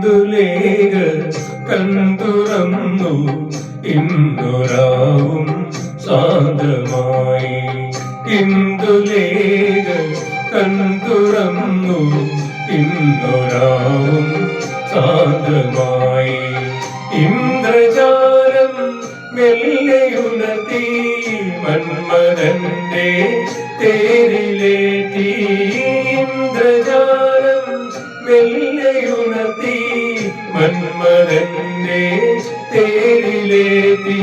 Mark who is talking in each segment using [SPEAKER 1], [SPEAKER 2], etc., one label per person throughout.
[SPEAKER 1] ഇന്ദുലേഖ കൺതുറന്നു ഇന്നൊരാവും സാന്ദ്രമായി. ഇന്ദുലേഖ കൺതുറന്നു ഇന്നൊരാവും സാന്ദ്രമായി. ഇന്ദ്രജാലം മെല്ലെയുണർത്തി മന്മഥന്റെ തേരിലേറ്റി. ഇന്ദ്രജാലം മെല്ലെയുണർത്തി മന്മഥന്റെ തേരിലേറ്റി.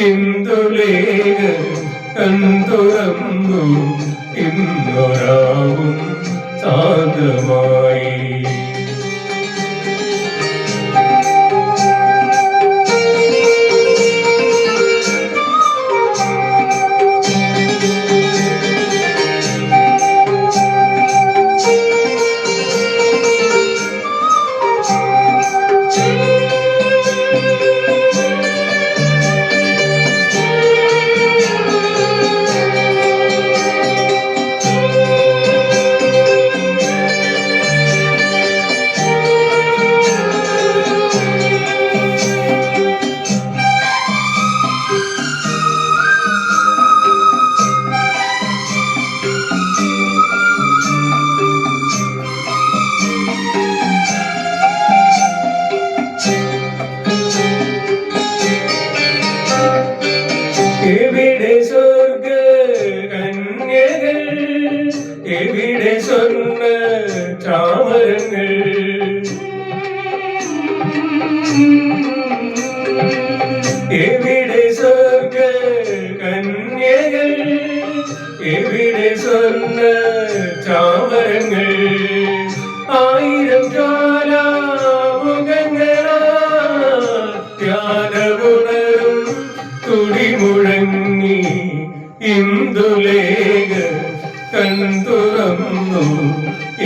[SPEAKER 1] ഇന്ദുലേഖ കൺതുറന്നു ഇന്നൊരാവും സാന്ദ്രമായി. എവിടെ സ്വർഗ കന്യകൾ, എവിടെ സ്വർണ്ണ ചാമരങ്ങൾ. എവിടെ സ്വർഗ കന്യകൾ, എവിടെ സ്വർണ്ണ ചാമരങ്ങൾ. ആയിരം ജ്വാലാമുഖങ്ങളാ ധ്യാനമുണരും തുടിമുഴങ്ങി. ഇന്ദുലേഖ കൺതുറന്നു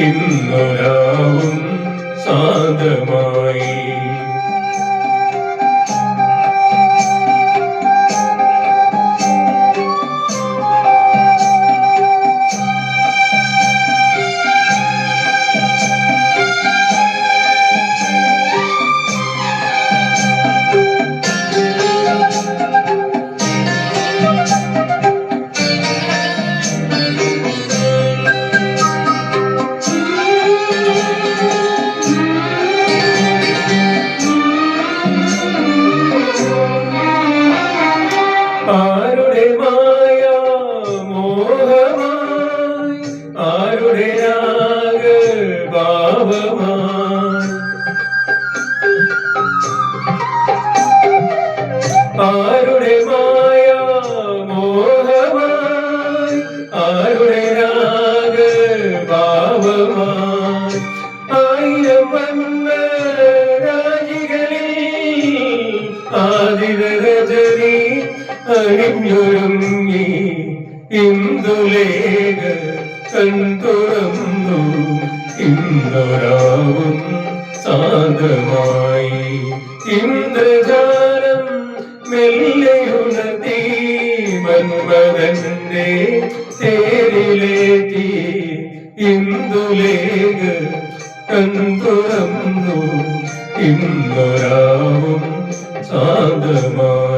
[SPEAKER 1] ഇന്നൊരാവും സാന്ദ്രമായി. ആരുടെ മായ മോഹമായി, ആരുടെ രാഗഭാവമായി. ആരുടെ മായ മോഹമായി, ആരുടെ രാഗഭാവമായി. ആയിരം വന്ന രാജികളിൽ ആദിരരജനി അണിഞ്ഞൊരുങ്ങി. ഇന്ദുലേഖ കൺതുറന്നു ഇന്നൊരാവും സാന്ദ്രമായി. ഇന്ദ്രജാലം മെല്ലെയുണർത്തി മന്മഥന്റെ തേരിലേറ്റി. ഇന്ദുലേഖ കൺതുറന്നു ഇന്നൊരാവും സാന്ദ്രമായി.